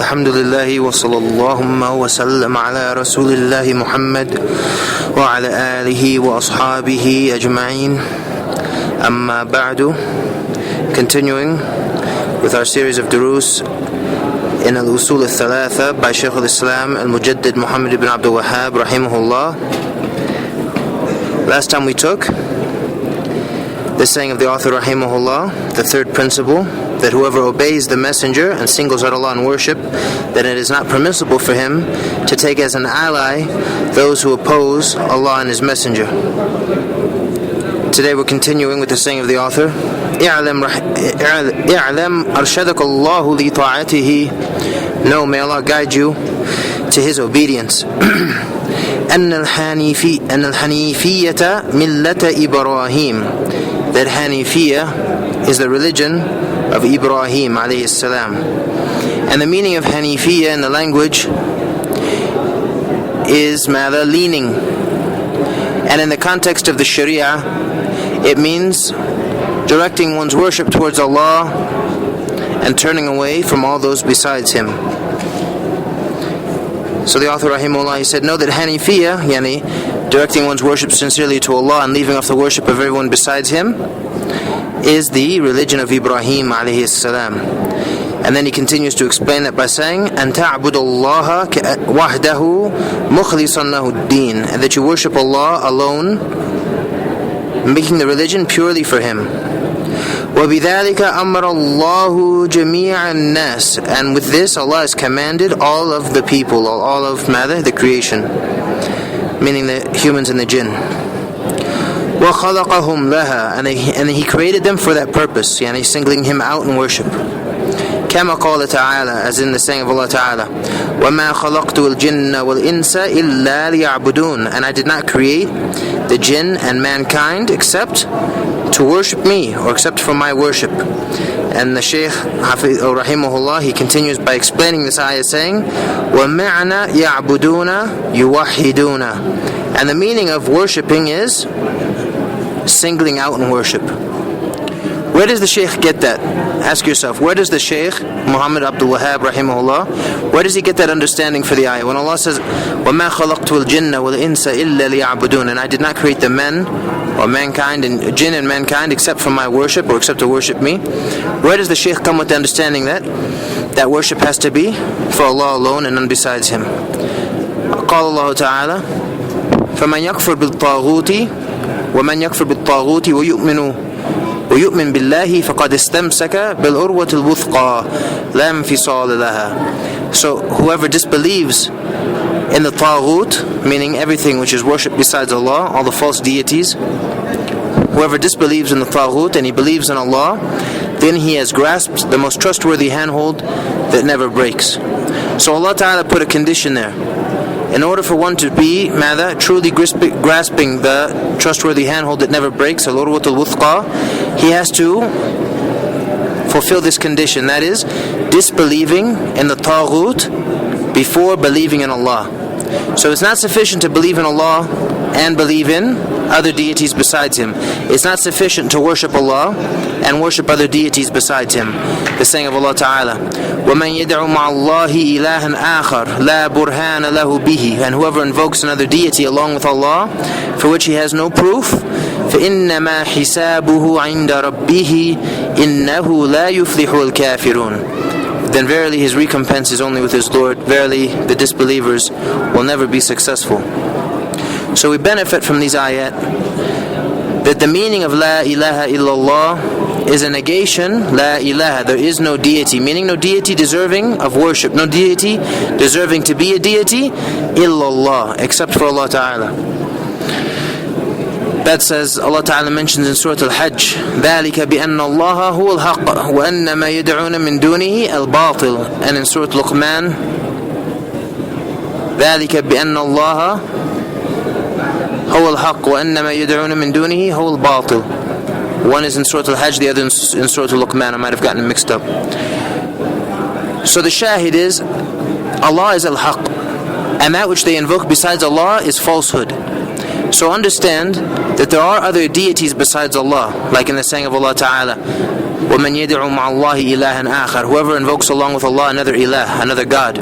الحمد لله وصلى اللهم وسلم على رسول الله محمد وعلى آله وأصحابه أجمعين. أما بعد. Continuing with our series of durus in Al-Usul Al-Thalatha by Shaykh al-Islam Al-Mujaddid Muhammad ibn Abdul Wahhab rahimahullah. Last time we took the saying of the author rahimahullah, the third principle, that whoever obeys the messenger and singles out Allah in worship, then it is not permissible for him to take as an ally those who oppose Allah and His messenger. Today we're continuing with the saying of the author, اعلم أرشدك الله لطاعته. No, may Allah guide you to His obedience. أن الحنيفية ملة إبراهيم. That Hanifiyah is the religion of Ibrahim alayhi salam. And the meaning of Hanifiyah in the language is leaning. And in the context of the Sharia, it means directing one's worship towards Allah and turning away from all those besides Him. So the author rahimahullah, he said, know that Hanifiyah, directing one's worship sincerely to Allah and leaving off the worship of everyone besides Him, is the religion of Ibrahim alayhi salam. And then he continues to explain that by saying, أَن تَعْبُدَ اللَّهَ وَحْدَهُ مُخْلِصًا لَهُ الدِّينَ, and that you worship Allah alone, making the religion purely for Him. وَبِذَلِكَ أَمَرَ اللَّهُ جَمِيعَ النَّاسِ, and with this Allah has commanded all of the people, all of the creation, meaning the humans and the jinn. وَخَلَقَهُمْ لَهَا, and He created them for that purpose, singling Him out in worship. كما قال تعالى, as in the saying of Allah Ta'ala, وَمَا خَلَقْتُ الْجِنَّ وَالْإِنسَ إِلَّا لِيَعْبُدُونَ, and I did not create the jinn and mankind except to worship me, or except for my worship. And the Shaykh rahimahullah, he continues by explaining this ayah saying, وَمَعْنَا يَعْبُدُونَ يُوَحِّدُونَ, and the meaning of worshipping is singling out in worship. Where does the Shaykh get that? Ask yourself, where does the Shaykh Muhammad Abdul Wahhab rahimahullah, where does he get that understanding for the ayah? When Allah says, وَمَا خَلَقْتُ الْجِنَّ وَالْإِنسَ إِلَّا لِيَعْبُدُونَ, and I did not create the men or mankind and jinn and mankind except for my worship, or except to worship me. Where does the Shaykh come with the understanding that worship has to be for Allah alone and none besides Him? قال الله تعالى فَمَنْ يَكْفُرْ بِالطَّاغُوتِ وَمَنْ يَكْفُرْ بِالطَّاغُوتِ وَيُؤْمِنْ بِاللَّهِ فَقَدْ اسْتَمْسَكَ بِالْعُرْوَةِ الْوُثْقَى لَا انْفِصَالَ لَهَا. So whoever disbelieves in the Taghut, meaning everything which is worshipped besides Allah, all the false deities, whoever disbelieves in the Taghut and he believes in Allah, then he has grasped the most trustworthy handhold that never breaks. So Allah Ta'ala put a condition there. In order for one to be truly grasping the trustworthy handhold that never breaks, al-urwatul wuthqa, he has to fulfill this condition, that is, disbelieving in the Taghut before believing in Allah. So it's not sufficient to believe in Allah and believe in other deities besides Him. It's not sufficient to worship Allah and worship other deities besides Him. The saying of Allah Ta'ala, وَمَنْ يَدْعُ مَعَ اللَّهِ إِلَهًا آخَرَ لَا بُرْهَانَ لَهُ بِهِ, and whoever invokes another deity along with Allah, for which he has no proof, فَإِنَّمَا حِسَابُهُ عِنْدَ رَبِّهِ إِنَّهُ لَا يُفْلِحُ الْكَافِرُونَ, then verily his recompense is only with his Lord. Verily the disbelievers will never be successful. So we benefit from these ayat that the meaning of La ilaha illallah is a negation. La ilaha, there is no deity, meaning no deity deserving of worship, no deity deserving to be a deity, illallah, except for Allah Ta'ala. That says, Allah Ta'ala mentions in Surah Al-Hajj, ذَلِكَ بِأَنَّ اللَّهَ هُوَ الْحَقِّ وَأَنَّ مَا يَدْعُونَ مِن دُونِهِ الْبَاطِلِ. And in Surah Luqman, ذَلِكَ بِأَنَّ اللَّهَ هُوَ الْحَقِّ وَأَنَّ مَا يَدْعُونَ مِن دُونِهِ هُوَ الْبَاطِلِ. One is in Surah Al-Hajj, the other in Surah Luqman. I might have gotten mixed up. So the shahid is, Allah is Al-Haqq, and that which they invoke besides Allah is falsehood. So understand that there are other deities besides Allah, like in the saying of Allah Ta'ala, وَمَنْ يَدْعُ مَعَ اللَّهِ إِلَهًا آخَرَ. Whoever invokes along with Allah another ilah, another God.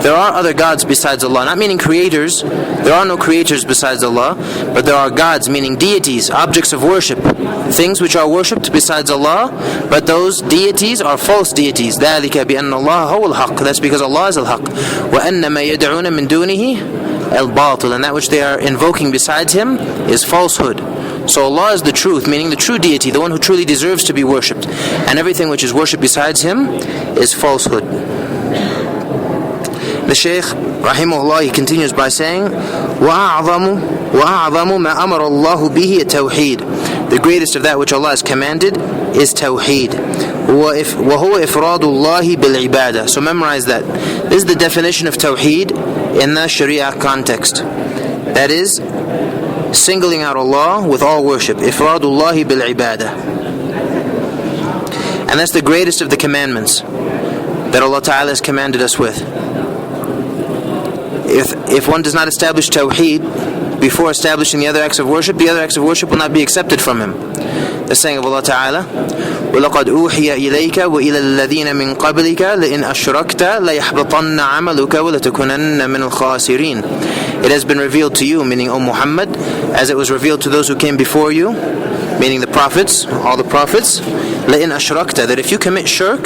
There are other gods besides Allah, not meaning creators. There are no creators besides Allah, but there are gods, meaning deities, objects of worship, things which are worshipped besides Allah, but those deities are false deities. ذَلِكَ بِأَنَّ اللَّهَ هُوَ الْحَقِّ. That's because Allah is al-Haqq. وَأَنَّ مَا يَدْعُونَ مِن دُونِهِ الْبَاطِلُ. And that which they are invoking besides Him is falsehood. So Allah is the truth, meaning the true deity, the one who truly deserves to be worshipped. And everything which is worshipped besides Him is falsehood. The Shaykh, rahimahullah, he continues by saying, وَأَعْظَمُ مَا أَمَرَ اللَّهُ بِهِ التَّوْحِيدُ. The greatest of that which Allah has commanded is Tawheed. وَهُوَ إِفْرَادُ اللَّهِ بِالْعِبَادَةِ. So memorize that. This is the definition of Tawheed in the Sharia context. That is, singling out Allah with all worship. إِفْرَادُ اللَّهِ بِالْعِبَادَةِ. And that's the greatest of the commandments that Allah Ta'ala has commanded us with. If one does not establish Tawheed before establishing the other acts of worship will not be accepted from him. The saying of Allah Ta'ala, وَلَقَدْ أُوحِيَ إِلَيْكَ وَإِلَى الَّذِينَ مِن قَبْلِكَ لَإِنْ أَشْرَكْتَ لَيَحْبَطَنَّ عَمَلُكَ وَلَتَكُونَنَّ مِنَ الْخَاسِرِينَ. It has been revealed to you, meaning O Muhammad, as it was revealed to those who came before you, meaning the prophets, all the prophets, لَإِنْ أَشْرَكْتَ, that if you commit shirk,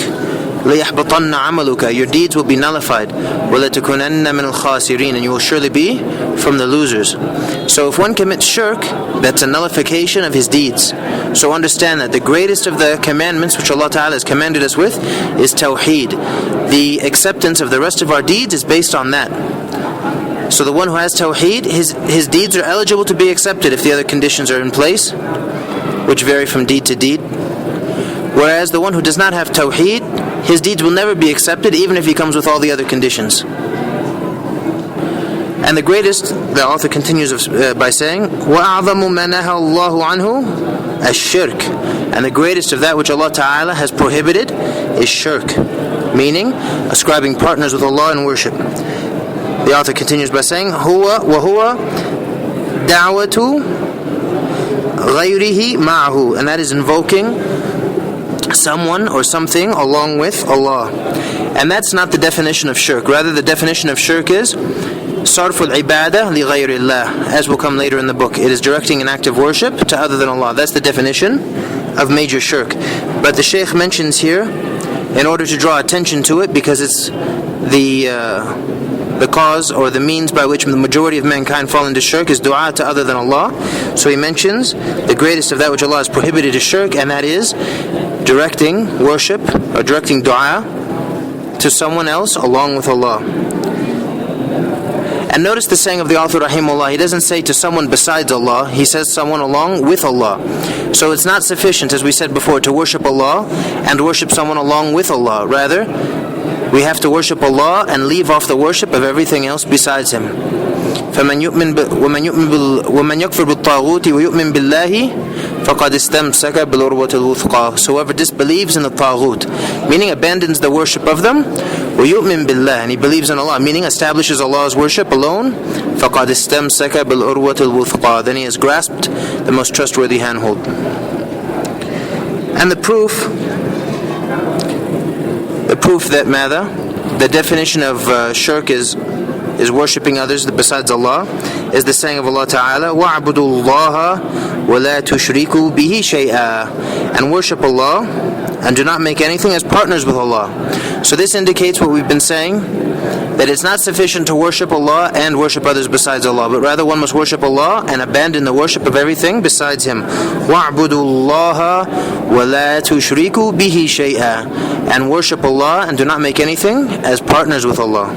لَيَحْبَطَنَّ عَمَلُكَ, your deeds will be nullified, وَلَتَكُونَنَّ مِنَ الْخَاسِرِينَ, and you will surely be from the losers. So if one commits shirk, that's a nullification of his deeds. So understand that the greatest of the commandments which Allah Ta'ala has commanded us with is Tawheed. The acceptance of the rest of our deeds is based on that. So the one who has Tawheed, his deeds are eligible to be accepted if the other conditions are in place, which vary from deed to deed. Whereas the one who does not have Tawheed, his deeds will never be accepted even if he comes with all the other conditions. And the greatest, the author continues by saying, وَأَعْظَمُ مَا نَهَى اللَّهُ عَنْهُ الشِّرْكُ. And the greatest of that which Allah Ta'ala has prohibited is shirk, meaning ascribing partners with Allah in worship. The author continues by saying, وَهُوَ دَعْوَةُ غَيْرِهِ مَعَهُ. And that is invoking someone or something along with Allah. And that's not the definition of shirk. Rather, the definition of shirk is صرف العبادة لغير الله, as will come later in the book. It is directing an act of worship to other than Allah. That's the definition of major shirk. But the Shaykh mentions here, in order to draw attention to it, because it's the cause or the means by which the majority of mankind fall into shirk is dua to other than Allah. So he mentions the greatest of that which Allah has prohibited is shirk, and that is directing worship or directing dua to someone else along with Allah. And notice the saying of the author rahimahullah, he doesn't say to someone besides Allah, he says someone along with Allah. So it's not sufficient, as we said before, to worship Allah and worship someone along with Allah. Rather, we have to worship Allah and leave off the worship of everything else besides Him. وَمَنْ يَكْفُرْ بِالطَّاغُوتِ وَيُؤْمِنْ بِاللَّهِ فَقَدْ اسْتَمْسَكَ بِالْعُرْوَةِ الْوُثْقَى. So whoever disbelieves in the Taghut, meaning abandons the worship of them, وَيُؤْمِنْ بِاللَّهِ, and he believes in Allah, meaning establishes Allah's worship alone, فَقَدْ اسْتَمْسَكَ بِالْعُرْوَةِ الْوُثْقَى, then he has grasped the most trustworthy handhold. And the proof that the definition of shirk is worshipping others besides Allah is the saying of Allah Ta'ala, وَاعْبُدُوا اللَّهَ وَلَا تُشْرِكُوا بِهِ شَيْئًا, and worship Allah and do not make anything as partners with Allah. So this indicates what we've been saying, that it's not sufficient to worship Allah and worship others besides Allah, but rather one must worship Allah and abandon the worship of everything besides Him. وَاعْبُدُوا اللَّهَ وَلَا تُشْرِكُوا بِهِ شَيْئًا, and worship Allah and do not make anything as partners with Allah.